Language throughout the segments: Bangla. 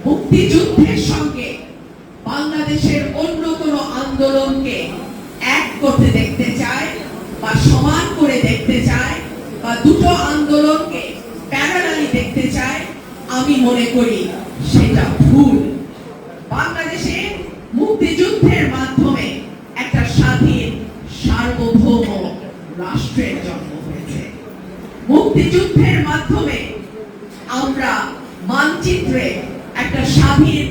মুক্তিযুদ্ধের সঙ্গে বাংলাদেশের অন্য কোন আন্দোলনকে এক করতে দেখতে চায় বা সমান করে দেখতে চায় বা দুটো আন্দোলনকে প্যারালালি দেখতে চায়, আমি মনে করি সেটা ভুল। বাংলাদেশে মুক্তিযুদ্ধের মাধ্যমে একটা স্বাধীন সার্বভৌম রাষ্ট্রের জন্ম হয়েছে। মুক্তিযুদ্ধের মাধ্যমে আমরা মানচিত্রে একটা স্বাধীন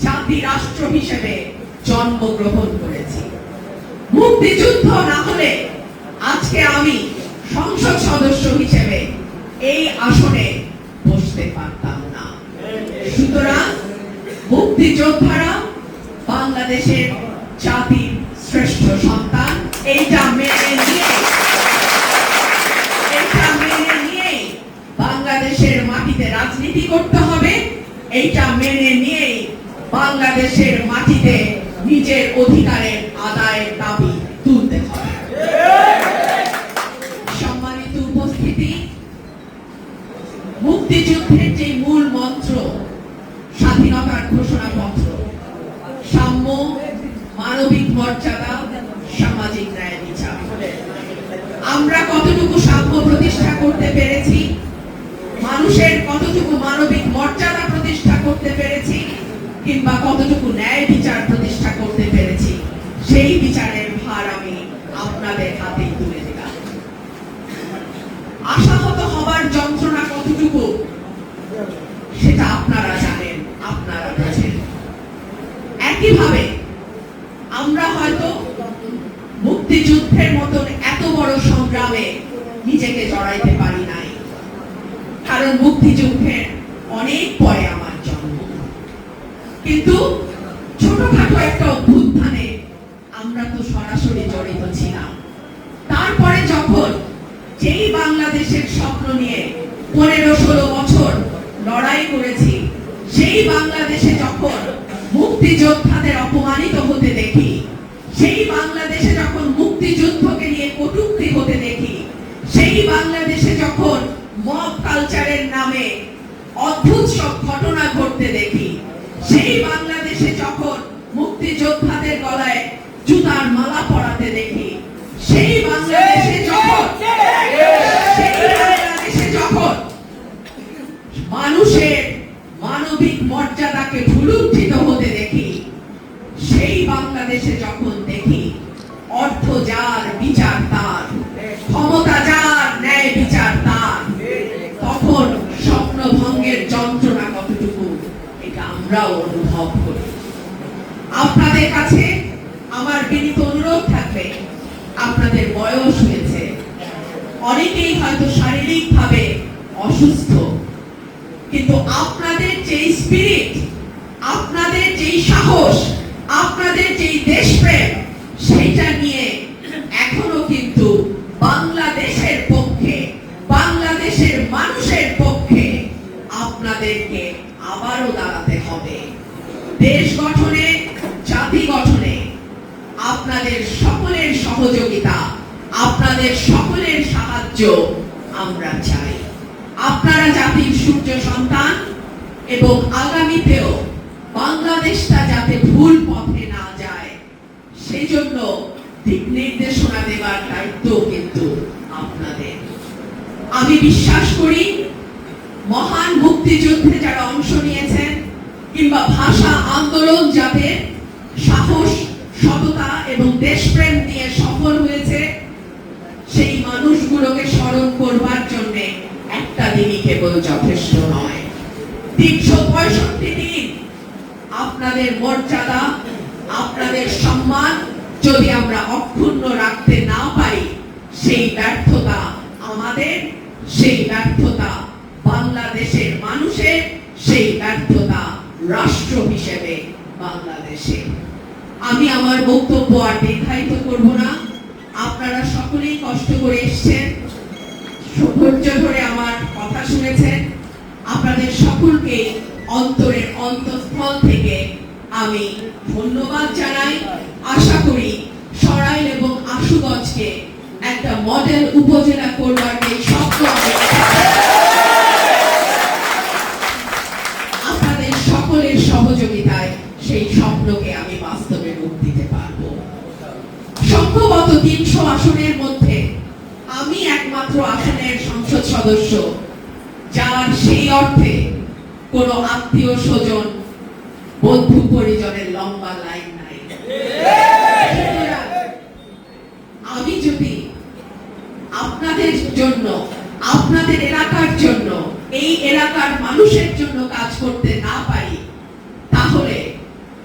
জাতি রাষ্ট্র হিসেবে জন্মগ্রহণ করেছি। মুক্তিযুদ্ধ না হলে আজকে আমি সংসদ সদস্য হিসেবে এই আসনে বসতে পারতাম না। সুতরাং মুক্তিযোদ্ধারা বাংলাদেশের জাতির শ্রেষ্ঠ সন্তান, এইটা মেনে নিয়ে বাংলাদেশের মাটিতে রাজনীতি করতে হবে। এইটা মেনে নিয়ে বাংলাদেশের মাটিতে নিজের অধিকারের আদায়ের দাবি তুলতে হবে। সম্মানিত উপস্থিতি, মুক্তিযুদ্ধের যে মূল মন্ত্র, স্বাধীনতার ঘোষণাপত্র, সাম্য, মানবিক মর্যাদা, সামাজিক ন্যায় বিচার, আমরা কতটুকু সাম্য প্রতিষ্ঠা করতে পেরেছি, মানুষের কতটুকু মানবিক মর্যাদা প্রতিষ্ঠা করতে পেরেছি, কিংবা কতটুকু ন্যায় বিচার প্রতিষ্ঠা করতে পেরেছি, সেই বিচারের ভার আমি আপনাদের হাতে তুলে দিলাম। আশাহত হবার যন্ত্রণা কতটুকু সেটা আপনারা জানেন, আপনারা বোঝেন। একইভাবে আমরা হয়তো মুক্তিযুদ্ধের মতন এত বড় সংগ্রামে নিজেকে জড়াইতে পারি নাই, কারণ মুক্তিযুদ্ধের অনেক পরে আমার জন্ম। কিন্তু ছোটখাটো একটা অভ্যুত্থানে আমরা তো সরাসরি জড়িত ছিলাম। তারপরে যখন যেই বাংলাদেশের স্বপ্ন নিয়ে 15-16 বছর লড়াই করেছি, সেই বাংলাদেশে যখন মুক্তিযোদ্ধাদের অপমানিত হতে দেখি, সেই বাংলাদেশে যখন মুক্তিযুদ্ধকে নিয়ে কটূক্তি হতে দেখি, সেই বাংলাদেশে যখন মব কালচারের নামে অদ্ভুত সব ঘটনা ঘটতে দেখি, সেই বাংলাদেশে যখন মুক্তিযোদ্ধাদের গলায় জুতার মালা পরাতে দেখি, সেই বাংলাদেশে যখন মানুষের মানবিক মর্যাদাকে ভুলুণ্ঠিত হতে দেখি, সেই বাংলাদেশে যখন দেখি অর্থ যার বিচার তার, ক্ষমতা যার ন্যায় বিচার তার, তখন স্বপ্নভঙ্গের যন্ত্রণা কতটুকু এটা আমরাও অনুভব করি। আপনাদের কাছে আমার বিনীত অনুরোধ থাকবে, আপনাদের বয়স হয়েছে, অনেকেই হয়তো শারীরিকভাবে অসুস্থ, কিন্তু আপনাদের যে স্পিরিট, আপনাদের যে সাহস, আপনাদের যে দেশপ্রেম, সেটা নিয়ে এখনো কিন্তু বাংলাদেশের পক্ষে, বাংলাদেশের মানুষের পক্ষে আপনাদেরকে আবারও দাঁড়াতে হবে। দেশ গঠনে, জাতি গঠনে আপনাদের সকলের সহযোগিতা, আপনাদের সকলের সাহায্য আমরা চাই। আপনারা জাতির সূর্য সন্তান, এবং আগামীতেও বাংলাদেশটা যাতে ভুল পথে না যায়, সেই জন্য দিক নির্দেশনা দেওয়ার দায়িত্ব কিন্তু আপনাদের। আমি বিশ্বাস করি মহান মুক্তিযুদ্ধে যারা অংশ নিয়েছেন, কিংবা ভাষা আন্দোলন যাদের সাহস, সততা এবং দেশপ্রেম নিয়ে সফল হয়েছে, সেই মানুষগুলোকে স্মরণ করবার জন্য একটা দিনই কেবল যথেষ্ট নয়। 365 দিন আপনাদের মর্যাদা, আপনাদের সম্মান যদি আমরা অক্ষুণ্ণ রাখতে না পারি, সেই ব্যর্থতা আমাদের, সেই ব্যর্থতা বাংলাদেশের মানুষের, সেই ব্যর্থতা রাষ্ট্র হিসেবে বাংলাদেশে। আমি আমার বক্তব্য আর দীর্ঘায়িত করব না। আপনারা সকলেই কষ্ট করে এসেছেন, ধৈর্য ধরে আমার কথা শুনেছেন। আপনাদের সকলকে অন্তরের অন্তঃস্থল থেকে আমি ধন্যবাদ জানাই। আশা করি সরাইল এবং আশুগঞ্জকে একটা মডেল উপজেলা করবার এই স্বপ্ন সংসদ সদস্য যার সেই অর্থে কোনো আত্মীয় স্বজন বন্ধু পরিজনের লম্বা লাইন নাই। সুতরাং আমি যদি আপনাদের জন্য, আপনাদের এলাকার জন্য, এই এলাকার মানুষের জন্য কাজ করতে না পারি, তাহলে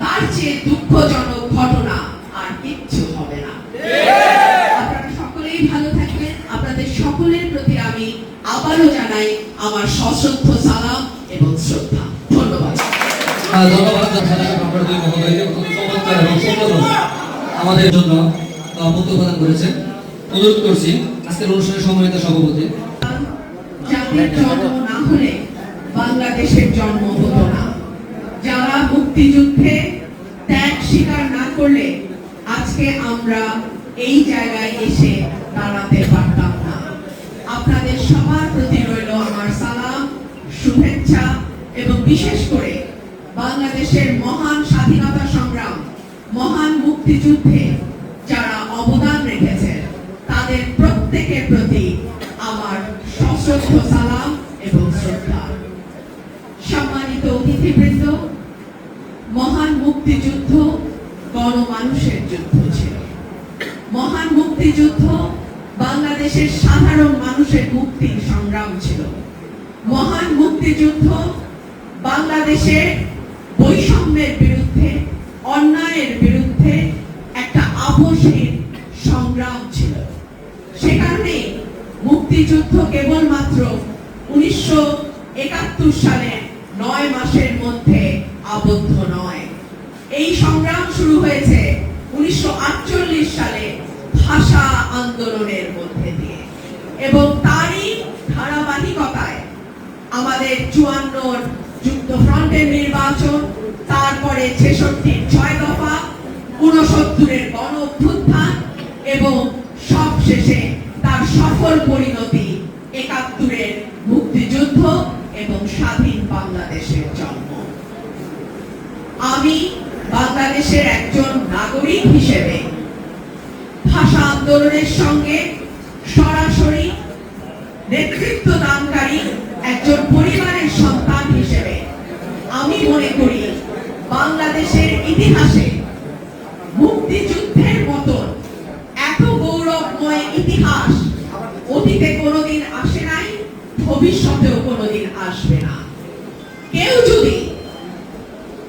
তার চেয়ে দুঃখজনক ঘটনা আর কিচ্ছু হবে না। আপনারা সকলেই ভালো থাকবেন। আপনাদের সকলের প্রতি আমি আবারও জানাই আমার সশ্রদ্ধ সালাম এবং শ্রদ্ধা। ধন্যবাদ। ধন্যবাদ আপনার দুই মহোদয়কে চমৎকার এবং সুন্দর আমাদের জন্য বক্তব্য প্রদান করেছেন। অনুরোধ করছি আজকের অনুষ্ঠানের সম্মানিত সভাপতি, জাতির জন্ম না হলে বাংলাদেশের জন্ম হতো না। যারা মুক্তিযুদ্ধে ত্যাগ স্বীকার না করলে আজকে আমরা এই জায়গায় এসে দাঁড়াতে পারতাম না। আপনাদের সবার প্রতি রইল আমার সালাম, শুভেচ্ছা এবং বিশেষ করে বাংলাদেশের মহান স্বাধীনতা সংগ্রাম, মহান মুক্তিযুদ্ধে যারা অবদান রেখেছেন তাদের প্রত্যেকের প্রতি আমার সশ্রদ্ধ সালাম এবং শ্রদ্ধা। সম্মানিত অতিথিবৃন্দ, মহান মুক্তিযুদ্ধ গণমানুষের যুদ্ধ ছিল। মহান মুক্তিযুদ্ধ বাংলাদেশের সাধারণ মানুষের মুক্তির সংগ্রাম ছিল। মহান মুক্তিযুদ্ধ বাংলাদেশের বৈষম্যের বিরুদ্ধে, অন্যায়ের বিরুদ্ধে একটা আপোষহীন সংগ্রাম ছিল। সে কারণে মুক্তিযুদ্ধ কেবলমাত্র 1971 সালে 9 মাসের মধ্যে আবদ্ধ নয়। এই সংগ্রাম শুরু হয়েছে 1948 সালে ভাষা আন্দোলনের মধ্যে দিয়ে এবং তারই ধারাবাহিকতায় আমাদের 54 যুক্তফ্রন্টের নির্বাচন, তারপরে 66 6 দফা, 69 গণ অভ্যুত্থান এবং সবশেষে তার সফল পরিণতি 71 মুক্তিযুদ্ধ এবং স্বাধীন বাংলাদেশের জন্ম। আমি বাংলাদেশের একজন নাগরিক হিসেবে ভাষা আন্দোলনের সঙ্গে সরাসরি নেতৃত্ব দানকারী একজন পরিবারের সন্তান হিসেবে আমি মনে করি বাংলাদেশের ইতিহাসে মুক্তিযুদ্ধের মতন এত গৌরবময় ইতিহাস অতীতে কোনোদিন আসে নাই, ভবিষ্যতেও কোনোদিন আসবে না। কেউ যদি